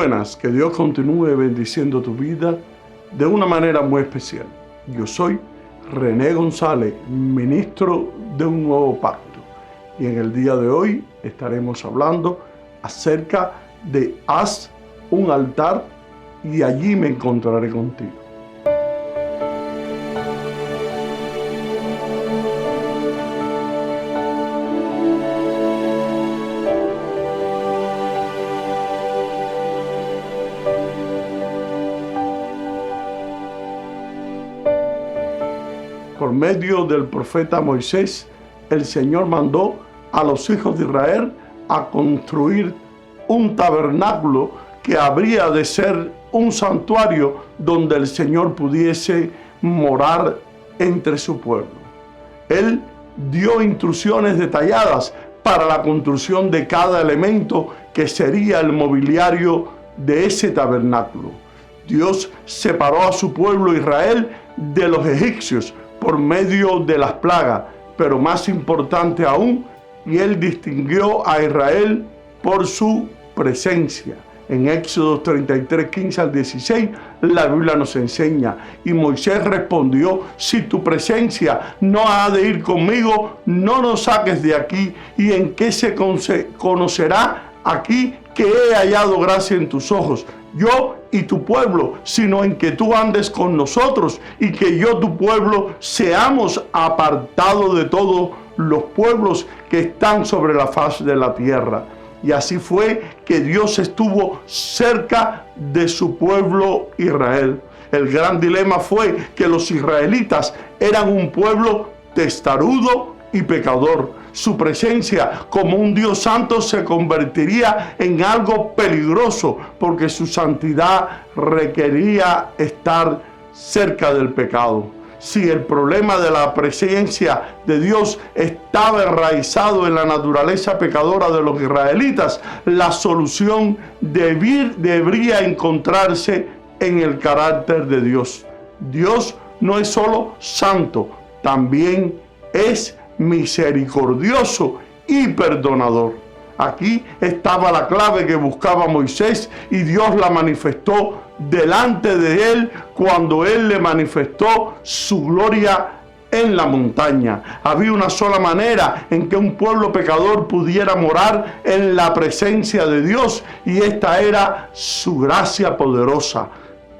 buenas, que Dios continúe bendiciendo tu vida de una manera muy especial. Yo soy René González, ministro de un nuevo pacto. Y en el día de hoy estaremos hablando acerca de haz un altar y allí me encontraré contigo. Por medio del profeta Moisés, el Señor mandó a los hijos de Israel a construir un tabernáculo que habría de ser un santuario donde el Señor pudiese morar entre su pueblo. Él dio instrucciones detalladas para la construcción de cada elemento que sería el mobiliario de ese tabernáculo. Dios separó a su pueblo Israel de los egipcios por medio de las plagas, pero más importante aún, y Él distinguió a Israel por su presencia. En Éxodo 33, 15 al 16, la Biblia nos enseña, y Moisés respondió: si tu presencia no ha de ir conmigo, no nos saques de aquí. ¿Y en qué se conocerá aquí que he hallado gracia en tus ojos, yo y tu pueblo, sino en que tú andes con nosotros y que yo, tu pueblo, seamos apartados de todos los pueblos que están sobre la faz de la tierra? Y así fue que Dios estuvo cerca de su pueblo Israel. El gran dilema fue que los israelitas eran un pueblo testarudo y pecador. Su presencia como un Dios santo se convertiría en algo peligroso porque su santidad requería estar cerca del pecado. Si el problema de la presencia de Dios estaba enraizado en la naturaleza pecadora de los israelitas, la solución debería encontrarse en el carácter de Dios. Dios no es solo santo, también es misericordioso y perdonador. Aquí estaba la clave que buscaba Moisés, y Dios la manifestó delante de él cuando él le manifestó su gloria en la montaña. Había una sola manera en que un pueblo pecador pudiera morar en la presencia de Dios, y esta era su gracia poderosa.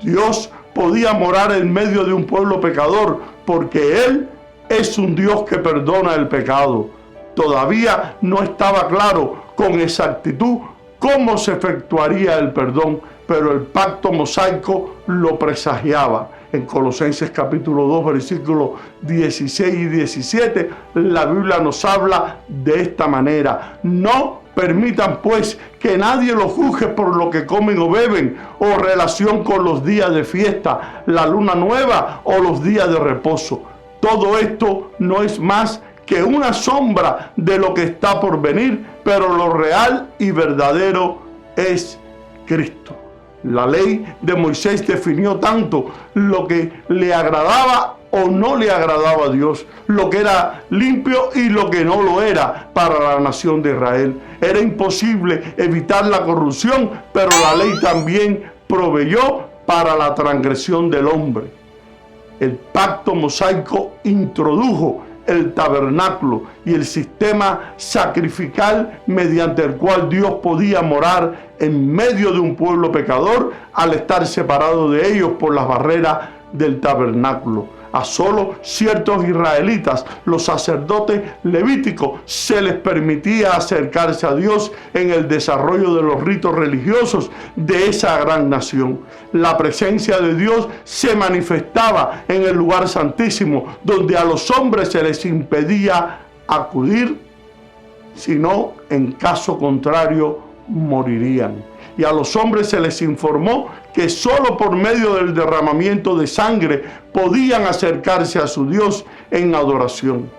Dios podía morar en medio de un pueblo pecador porque Él es un Dios que perdona el pecado. Todavía no estaba claro con exactitud cómo se efectuaría el perdón, pero el pacto mosaico lo presagiaba. En Colosenses capítulo 2, versículos 16 y 17, la Biblia nos habla de esta manera: no permitan pues que nadie los juzgue por lo que comen o beben, o relación con los días de fiesta, la luna nueva o los días de reposo. Todo esto no es más que una sombra de lo que está por venir, pero lo real y verdadero es Cristo. La ley de Moisés definió tanto lo que le agradaba o no le agradaba a Dios, lo que era limpio y lo que no lo era para la nación de Israel. Era imposible evitar la corrupción, pero la ley también proveyó para la transgresión del hombre. El pacto mosaico introdujo el tabernáculo y el sistema sacrificial mediante el cual Dios podía morar en medio de un pueblo pecador al estar separado de ellos por las barreras del tabernáculo. A solo ciertos israelitas, los sacerdotes levíticos, se les permitía acercarse a Dios en el desarrollo de los ritos religiosos de esa gran nación. La presencia de Dios se manifestaba en el lugar santísimo, donde a los hombres se les impedía acudir, sino en caso contrario morirían. Y a los hombres se les informó que solo por medio del derramamiento de sangre podían acercarse a su Dios en adoración.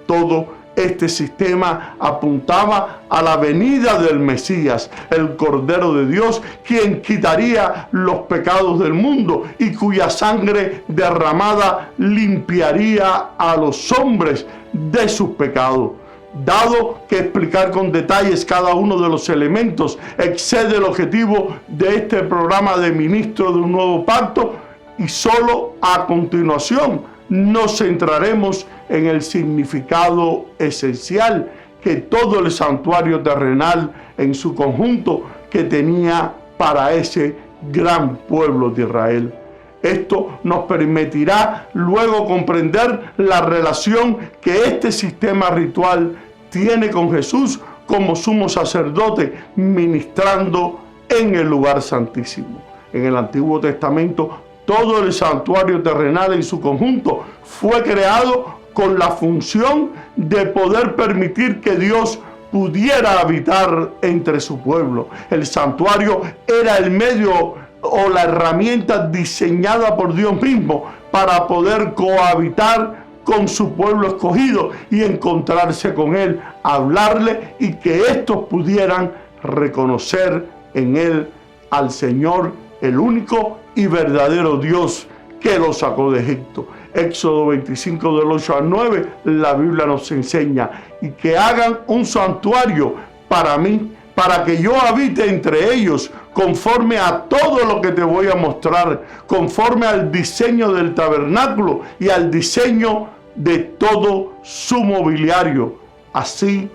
Todo este sistema apuntaba a la venida del Mesías, el Cordero de Dios, quien quitaría los pecados del mundo y cuya sangre derramada limpiaría a los hombres de sus pecados. Dado que explicar con detalles cada uno de los elementos excede el objetivo de este programa de Ministro de un Nuevo Pacto, y solo a continuación nos centraremos en el significado esencial que todo el santuario terrenal en su conjunto que tenía para ese gran pueblo de Israel. Esto nos permitirá luego comprender la relación que este sistema ritual tiene con Jesús como sumo sacerdote ministrando en el lugar santísimo. En el Antiguo Testamento, todo el santuario terrenal en su conjunto fue creado con la función de poder permitir que Dios pudiera habitar entre su pueblo. El santuario era el medio o la herramienta diseñada por Dios mismo para poder cohabitar con su pueblo escogido y encontrarse con Él, hablarle y que estos pudieran reconocer en Él al Señor, el único y verdadero Dios que los sacó de Egipto. Éxodo 25 del 8 al 9, la Biblia nos enseña, y que hagan un santuario para mí, para que yo habite entre ellos, conforme a todo lo que te voy a mostrar, conforme al diseño del tabernáculo y al diseño de todo su mobiliario. Así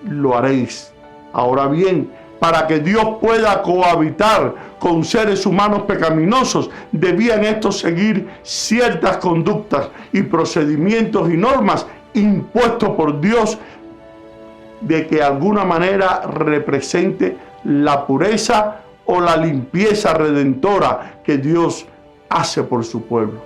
lo haréis. Ahora bien, para que Dios pueda cohabitar con seres humanos pecaminosos, debían estos seguir ciertas conductas y procedimientos y normas impuestos por Dios, de que de alguna manera represente la pureza o la limpieza redentora que Dios hace por su pueblo.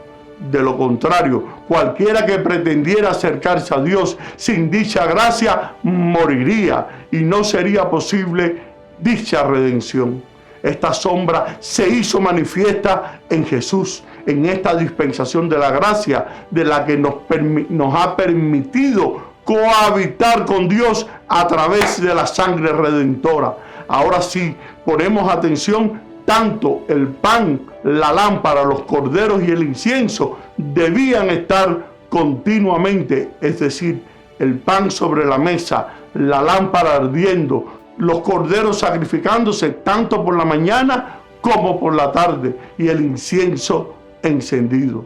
De lo contrario, cualquiera que pretendiera acercarse a Dios sin dicha gracia moriría y no sería posible dicha redención. Esta sombra se hizo manifiesta en Jesús, en esta dispensación de la gracia, de la que nos ha permitido cohabitar con Dios a través de la sangre redentora. Ahora sí, ponemos atención. Tanto el pan, la lámpara, los corderos y el incienso debían estar continuamente, es decir, el pan sobre la mesa, la lámpara ardiendo, los corderos sacrificándose tanto por la mañana como por la tarde, y el incienso encendido.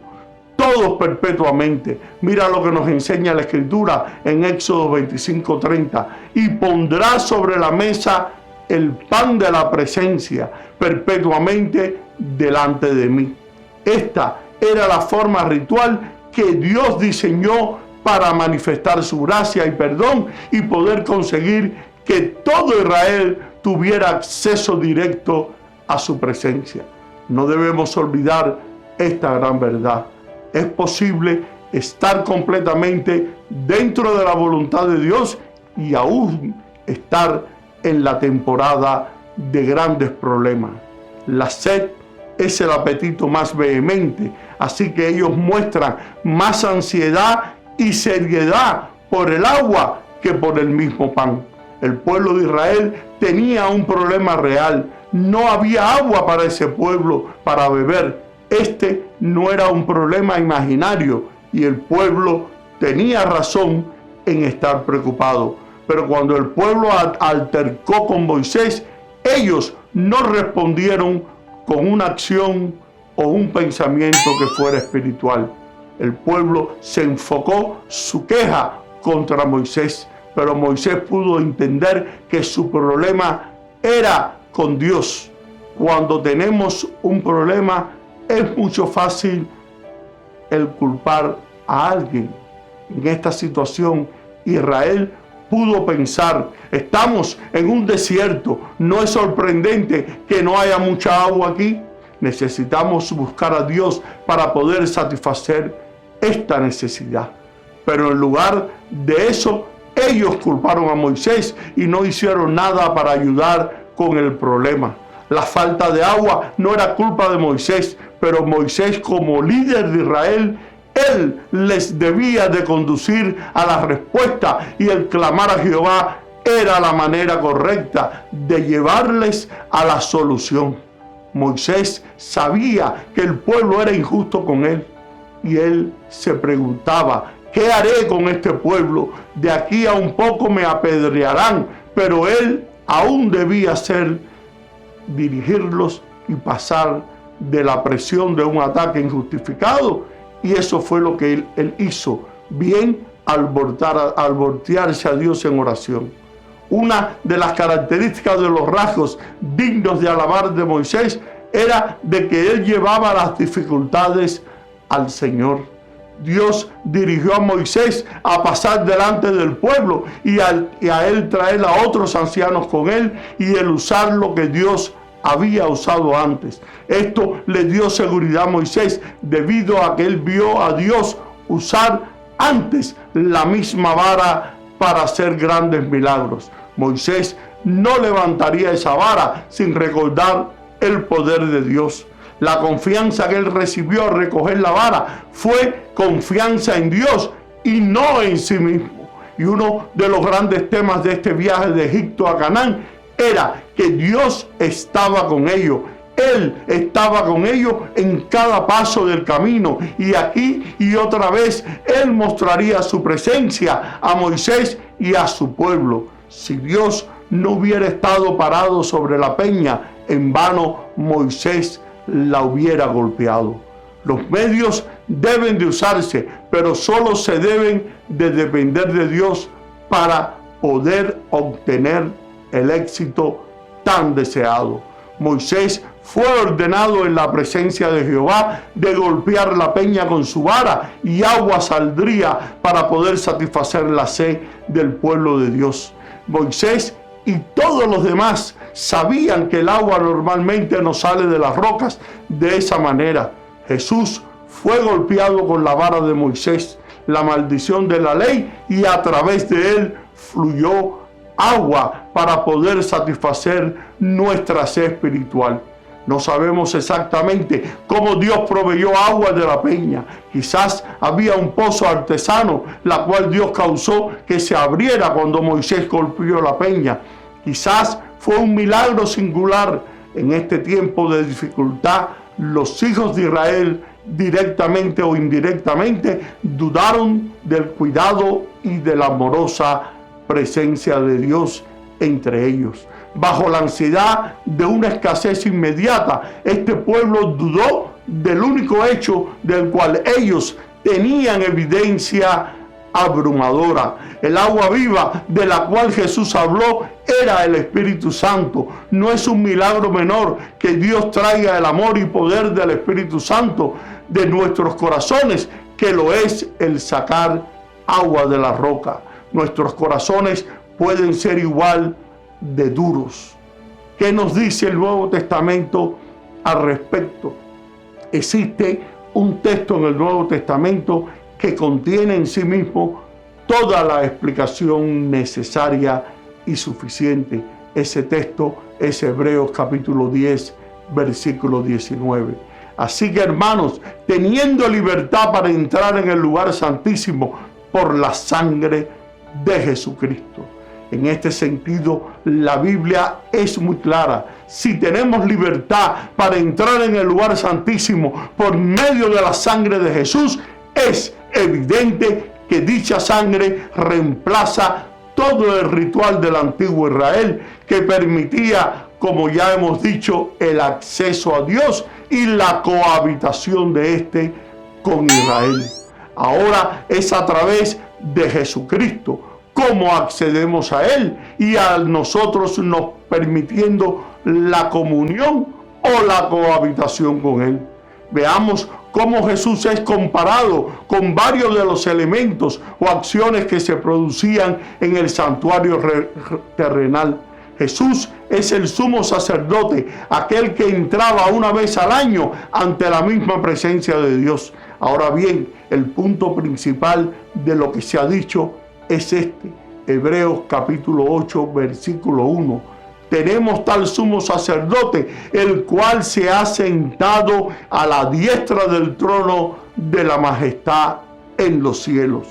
Todos perpetuamente. Mira lo que nos enseña la Escritura en Éxodo 25:30. Y pondrá sobre la mesa el pan de la presencia perpetuamente delante de mí. Esta era la forma ritual que Dios diseñó para manifestar su gracia y perdón y poder conseguir que todo Israel tuviera acceso directo a su presencia. No debemos olvidar esta gran verdad. Es posible estar completamente dentro de la voluntad de Dios y aún estar en la temporada de grandes problemas. La sed es el apetito más vehemente, así que ellos muestran más ansiedad y seriedad por el agua que por el mismo pan. El pueblo de Israel tenía un problema real. No había agua para ese pueblo para beber. Este no era un problema imaginario y el pueblo tenía razón en estar preocupado. Pero cuando el pueblo altercó con Moisés, ellos no respondieron con una acción o un pensamiento que fuera espiritual. El pueblo se enfocó su queja contra Moisés, pero Moisés pudo entender que su problema era con Dios. Cuando tenemos un problema, es mucho fácil el culpar a alguien. En esta situación, Israel pudo pensar, estamos en un desierto, no es sorprendente que no haya mucha agua aquí. Necesitamos buscar a Dios para poder satisfacer esta necesidad. Pero en lugar de eso, ellos culparon a Moisés y no hicieron nada para ayudar con el problema. La falta de agua no era culpa de Moisés, pero Moisés, como líder de Israel, él les debía de conducir a la respuesta, y el clamar a Jehová era la manera correcta de llevarles a la solución. Moisés sabía que el pueblo era injusto con él y él se preguntaba ¿Qué haré con este pueblo? De aquí a un poco me apedrearán. Pero él aún debía dirigirlos y pasar de la presión de un ataque injustificado. Y eso fue lo que él hizo, bien al voltearse a Dios en oración. Una de las características de los rasgos dignos de alabar de Moisés era de que él llevaba las dificultades al Señor. Dios dirigió a Moisés a pasar delante del pueblo y a él traer a otros ancianos con él y el usar lo que Dios había usado antes. Esto le dio seguridad a Moisés debido a que él vio a Dios usar antes la misma vara para hacer grandes milagros. Moisés no levantaría esa vara sin recordar el poder de Dios. La confianza que él recibió al recoger la vara fue confianza en Dios y no en sí mismo. Y uno de los grandes temas de este viaje de Egipto a Canaán era que Dios estaba con ellos. Él estaba con ellos en cada paso del camino. Y aquí y otra vez él mostraría su presencia a Moisés y a su pueblo. Si Dios no hubiera estado parado sobre la peña, en vano Moisés la hubiera golpeado. Los medios deben de usarse, pero solo se deben de depender de Dios para poder obtener el éxito tan deseado. Moisés fue ordenado en la presencia de Jehová de golpear la peña con su vara y agua saldría para poder satisfacer la sed del pueblo de Dios. Moisés y todos los demás sabían que el agua normalmente no sale de las rocas de esa manera. Jesús fue golpeado con la vara de Moisés, la maldición de la ley, y a través de él fluyó agua para poder satisfacer nuestra sed espiritual. No sabemos exactamente cómo Dios proveyó agua de la peña. Quizás había un pozo artesano, la cual Dios causó que se abriera cuando Moisés golpeó la peña. Quizás fue un milagro singular. En este tiempo de dificultad, los hijos de Israel, directamente o indirectamente, dudaron del cuidado y de la amorosa presencia de Dios entre ellos. Bajo la ansiedad de una escasez inmediata, este pueblo dudó del único hecho del cual ellos tenían evidencia abrumadora. El agua viva de la cual Jesús habló era el Espíritu Santo. No es un milagro menor que Dios traiga el amor y poder del Espíritu Santo de nuestros corazones, que lo es el sacar agua de la roca. Nuestros corazones pueden ser igual de duros. ¿Qué nos dice el Nuevo Testamento al respecto? Existe un texto en el Nuevo Testamento que contiene en sí mismo toda la explicación necesaria y suficiente. Ese texto es Hebreos capítulo 10, versículo 19. Así que, hermanos, teniendo libertad para entrar en el lugar santísimo por la sangre de Jesucristo. En este sentido, la Biblia es muy clara. Si tenemos libertad para entrar en el lugar santísimo por medio de la sangre de Jesús, es evidente que dicha sangre reemplaza todo el ritual del antiguo Israel que permitía, como ya hemos dicho, el acceso a Dios y la cohabitación de éste con Israel. Ahora es a través de Jesucristo cómo accedemos a Él y a nosotros nos permitiendo la comunión o la cohabitación con Él. Veamos cómo Jesús es comparado con varios de los elementos o acciones que se producían en el santuario terrenal. Jesús es el sumo sacerdote, aquel que entraba una vez al año ante la misma presencia de Dios. Ahora bien, el punto principal de lo que se ha dicho es este. Hebreos capítulo 8, versículo 1. Tenemos tal sumo sacerdote, el cual se ha sentado a la diestra del trono de la majestad en los cielos.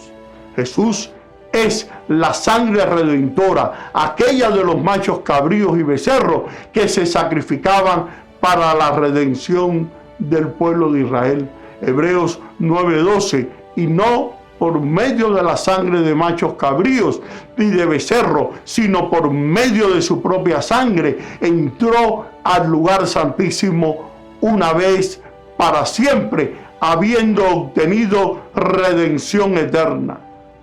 Jesús es la sangre redentora, aquella de los machos cabríos y becerros que se sacrificaban para la redención del pueblo de Israel. Hebreos 9:12. Y no por medio de la sangre de machos cabríos y de becerro, sino por medio de su propia sangre, entró al lugar santísimo una vez para siempre, habiendo obtenido redención eterna.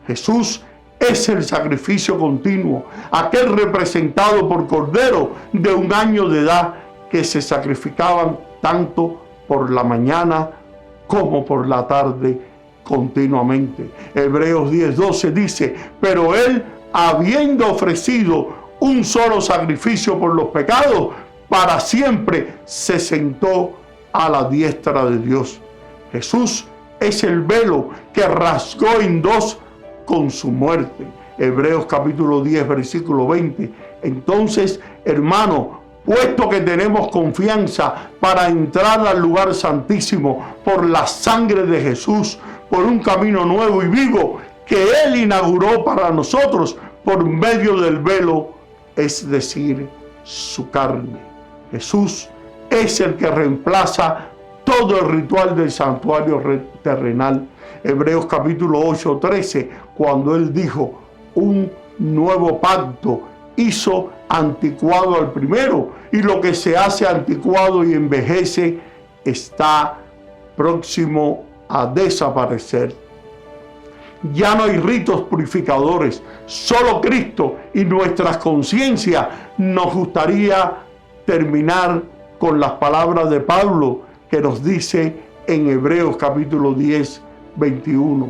Jesús es el sacrificio continuo, aquel representado por cordero de 1 año de edad que se sacrificaban tanto por la mañana como por la tarde continuamente. Hebreos 10:12 dice: pero él, habiendo ofrecido un solo sacrificio por los pecados, para siempre se sentó a la diestra de Dios. Jesús es el velo que rasgó en dos con su muerte. Hebreos capítulo 10, versículo 20. Entonces, hermano, puesto que tenemos confianza para entrar al lugar santísimo por la sangre de Jesús, por un camino nuevo y vivo que Él inauguró para nosotros por medio del velo, es decir, su carne. Jesús es el que reemplaza todo el ritual del santuario terrenal. Hebreos capítulo 8, 13, cuando Él dijo: un nuevo pacto hizo anticuado al primero, y lo que se hace anticuado y envejece está próximo a desaparecer. Ya no hay ritos purificadores, solo Cristo y nuestras conciencias. Nos gustaría terminar con las palabras de Pablo que nos dice en Hebreos capítulo 10, 21.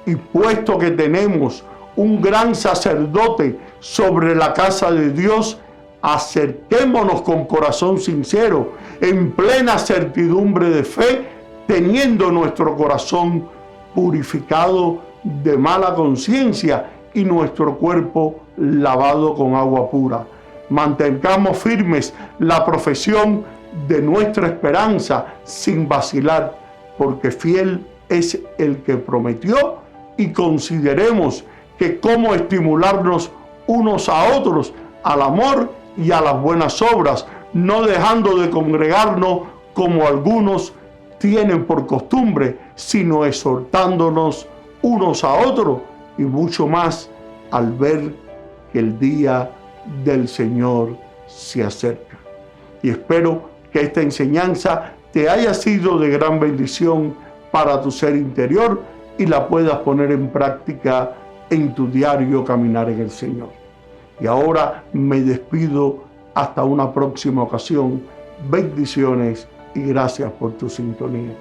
Y puesto que tenemos un gran sacerdote sobre la casa de Dios, acerquémonos con corazón sincero, en plena certidumbre de fe, teniendo nuestro corazón purificado de mala conciencia y nuestro cuerpo lavado con agua pura. Mantengamos firmes la profesión de nuestra esperanza sin vacilar, porque fiel es el que prometió, y consideremos que cómo estimularnos unos a otros al amor y a las buenas obras, no dejando de congregarnos como algunos tienen por costumbre, sino exhortándonos unos a otros, y mucho más al ver que el día del Señor se acerca. Y espero que esta enseñanza te haya sido de gran bendición para tu ser interior y la puedas poner en práctica en tu diario caminar en el Señor. Y ahora me despido hasta una próxima ocasión. Bendiciones y gracias por tu sintonía.